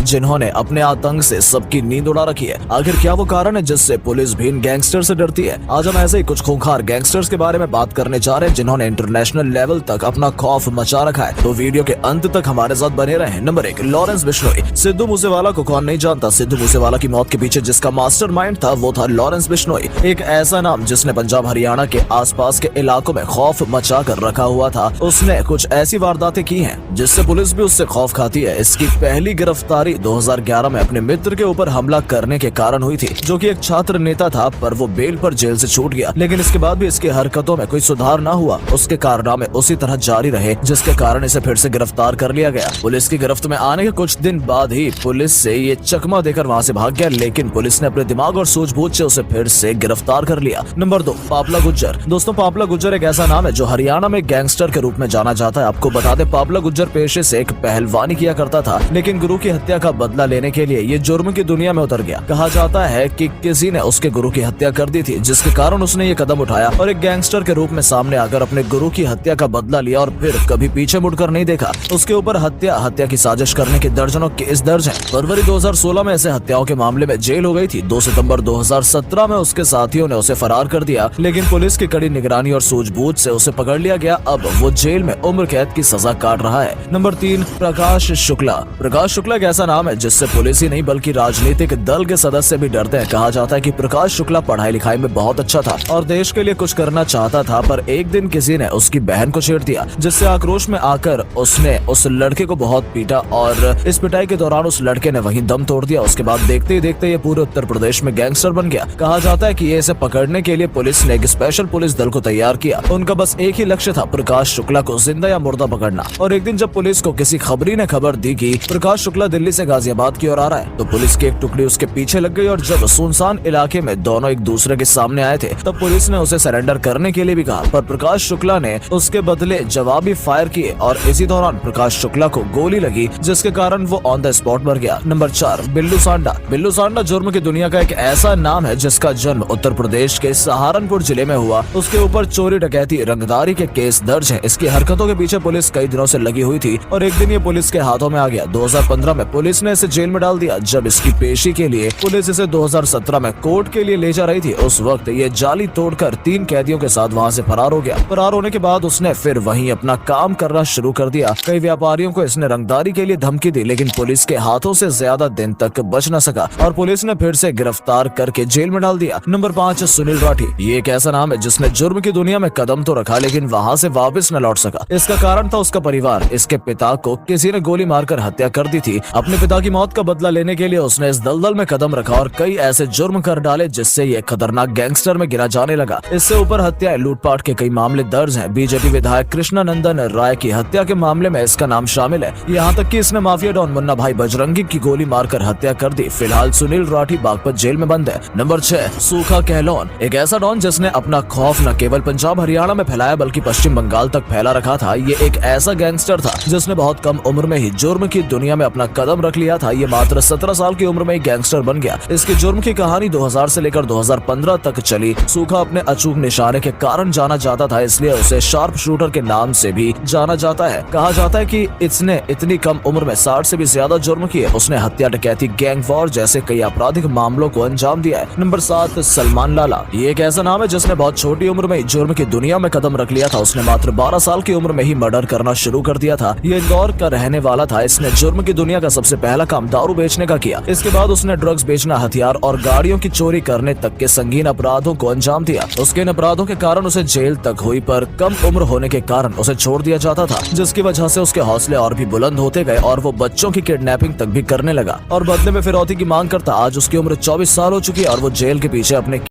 जिन्होंने अपने आतंक से सबकी नींद उड़ा रखी है। आखिर क्या वो कारण है जिससे पुलिस भी इन गैंगस्टर से डरती है? आज हम ऐसे ही कुछ खूंखार गैंगस्टर्स के बारे में बात करने जा रहे हैं जिन्होंने इंटरनेशनल लेवल तक अपना खौफ मचा रखा है। तो वीडियो के अंत तक हमारे साथ बने रहें। Number 1, Lawrence Bishnoi. सिद्धू मूसेवाला को कौन नहीं जानता? सिद्धू मूसेवाला की मौत के पीछे जिसका मास्टरमाइंड था वो था लॉरेंस बिश्नोई, एक ऐसा नाम जिसने पंजाब हरियाणा के आसपास के इलाकों में खौफ मचा कर रखा हुआ था। उसने कुछ ऐसी वारदातें की हैं जिससे पुलिस भी उससे खौफ खाती है। इसकी पहली गिरफ्तारी 2011 में अपने मित्र के ऊपर हमला करने के कारण हुई थी, जो कि एक छात्र नेता था, पर वो बेल पर जेल से छूट गया। लेकिन इसके बाद भी इसकी हरकतों में कोई सुधार न हुआ। उसके कारनामे उसी तरह जारी रहे, जिसके कारण इसे फिर से गिरफ्तार कर लिया गया। पुलिस की गिरफ्त में आने के कुछ दिन बाद ही पुलिस से ये चकमा देकर वहाँ से भाग गया, लेकिन पुलिस ने अपने दिमाग और सूझबूझ से उसे फिर से गिरफ्तार कर लिया। नंबर 2, पापला गुज्जर। दोस्तों, पापला गुज्जर एक ऐसा नाम है जो हरियाणा में गैंगस्टर के रूप में जाना जाता है। आपको बता दें, पापला गुज्जर पेशे से एक पहलवानी किया करता था, लेकिन गुरु की हत्या का बदला लेने के लिए ये जुर्म की दुनिया में उतर गया। कहा जाता है कि किसी ने उसके गुरु की हत्या कर दी थी, जिसके कारण उसने ये कदम उठाया और एक गैंगस्टर के रूप में सामने आकर अपने गुरु की हत्या का बदला लिया और फिर कभी पीछे मुड़कर नहीं देखा। उसके ऊपर हत्या की साजिश करने के दर्जनों केस दर्ज हैं। फरवरी 2016 में ऐसे हत्याओं के मामले में जेल हो गई थी। 2 सितंबर 2017 में उसके साथियों ने उसे फरार कर दिया, लेकिन पुलिस की कड़ी निगरानी और सूझबूझ से उसे पकड़ लिया गया। अब वो जेल में उम्र कैद की सजा काट रहा है। नंबर 3, प्रकाश शुक्ला। प्रकाश शुक्ला एक ऐसा नाम है जिससे पुलिस ही नहीं बल्कि राजनीतिक दल के सदस्य भी डरते हैं। कहा जाता है कि प्रकाश शुक्ला पढ़ाई लिखाई में बहुत अच्छा था और देश के लिए कुछ करना चाहता था, पर एक दिन किसी ने उसकी बहन को छेड़ दिया, जिससे आक्रोश में आकर उसने उस लड़के को बहुत पीटा और इस पिटाई के दौरान उस लड़के ने वहीं दम तोड़ दिया। उसके बाद देखते ही देखते ये पूरे उत्तर प्रदेश में गैंगस्टर बन गया। कहा जाता है कि ये इसे पकड़ने के लिए पुलिस ने एक स्पेशल पुलिस दल को तैयार किया। उनका बस एक ही लक्ष्य था, प्रकाश शुक्ला को जिंदा या मुर्दा पकड़ना। और एक दिन जब पुलिस को किसी खबरी ने खबर दी कि प्रकाश शुक्ला दिल्ली से गाजियाबाद की ओर आ रहा है, तो पुलिस की एक टुकड़ी उसके पीछे लग गई और जब सुनसान इलाके में दोनों एक दूसरे के सामने आए थे, तब पुलिस ने उसे सरेंडर करने के लिए भी कहा, पर प्रकाश शुक्ला ने उसके बदले जवाबी फायर किए और इसी दौरान प्रकाश शुक्ला को गोली लगी, जिसके कारण वो ऑन द स्पॉट मर गया। नंबर 4, बिल्लू सांडा। बिल्लू सांडा जुर्म की दुनिया का एक ऐसा नाम है जिसका जन्म उत्तर प्रदेश के सहारनपुर जिले में हुआ। उसके ऊपर चोरी, डकैती, रंगदारी के केस दर्ज हैं। इसकी हरकतों के पीछे पुलिस कई दिनों से लगी हुई थी और एक दिन ये पुलिस के हाथों में आ गया। 2015 में पुलिस ने इसे जेल में डाल दिया। जब इसकी पेशी के लिए पुलिस इसे 2017 में कोर्ट के लिए ले जा रही थी, उस वक्त ये जाली तोड़कर 3 कैदियों के साथ वहाँ से फरार हो गया। फरार होने के बाद उसने फिर वहीं अपना काम करना शुरू कर दिया। कई व्यापारियों को इसने रंगदारी के लिए धमकी दी, लेकिन पुलिस के हाथों से ज्यादा दिन तक बच न सका और पुलिस ने फिर से गिरफ्तार करके जेल में डाल दिया। नंबर 5, सुनील राठी। ये एक ऐसा नाम है जिसने जुर्म की दुनिया में कदम तो रखा, लेकिन वहाँ से वापस न लौट सका। इसका कारण था उसका परिवार। इसके पिता को किसी ने गोली मारकर हत्या कर दी थी। अपने पिता की मौत का बदला लेने के लिए उसने इस दलदल में कदम रखा और कई ऐसे जुर्म कर डाले जिससे ये खतरनाक गैंगस्टर में गिरा जाने लगा। इससे ऊपर हत्या, लूटपाट के कई मामले दर्ज हैं। बीजेपी विधायक कृष्णानंदन राय की हत्या के मामले में इसका नाम शामिल है। यहाँ तक कि इसने माफिया डॉन मुन्ना भाई बजरंगी की गोली मारकर हत्या कर दी। फिलहाल सुनील राठी बागपत जेल में बंद है। नंबर 6, सूखा कहलोन। एक ऐसा डॉन जिसने अपना खौफ न केवल पंजाब हरियाणा में फैलाया बल्कि पश्चिम बंगाल तक फैला रखा था। ये एक ऐसा गैंगस्टर था जिसने बहुत कम उम्र में ही जुर्म की दुनिया में अपना कदम रख लिया था। ये मात्र 17 साल की उम्र में ही गैंगस्टर बन गया। इसकी जुर्म की कहानी 2000 से लेकर 2015 तक चली। सूखा अपने अचूक निशाने के कारण जाना जाता था, इसलिए उसे शार्प शूटर के नाम से भी जाना जाता है। कहा जाता है कि इसने इतनी कम उम्र में 60 से भी ज्यादा जुर्म किए। उसने हत्या, डकैती, गैंग वॉर जैसे कई आपराधिक मामलों को अंजाम दिया है। नंबर 7, सलमान लाला। ये एक ऐसा नाम है जिसने बहुत छोटी उम्र में जुर्म की दुनिया में कदम रख लिया था। उसने मात्र 12 साल की उम्र में ही मर्डर करना शुरू कर दिया था। ये इंदौर का रहने वाला था। इसने जुर्म की दुनिया का सबसे पहला काम दारू बेचने का किया। इसके बाद उसने ड्रग्स बेचना, हथियार और गाड़ियों की चोरी करने तक के संगीन अपराधों को अंजाम दिया। उसके इन अपराधों के कारण उसे जेल तक हुई, पर कम उम्र होने के कारण उसे छोड़ दिया जाता था, जिसकी वजह से उसके हौसले और भी बुलंद होते गए और वो बच्चों की किडनैपिंग तक भी करने लगा और बदले में फिरौती की मांग करता। आज उसकी उम्र 24 साल हो चुकी है और वो जेल के पीछे अपने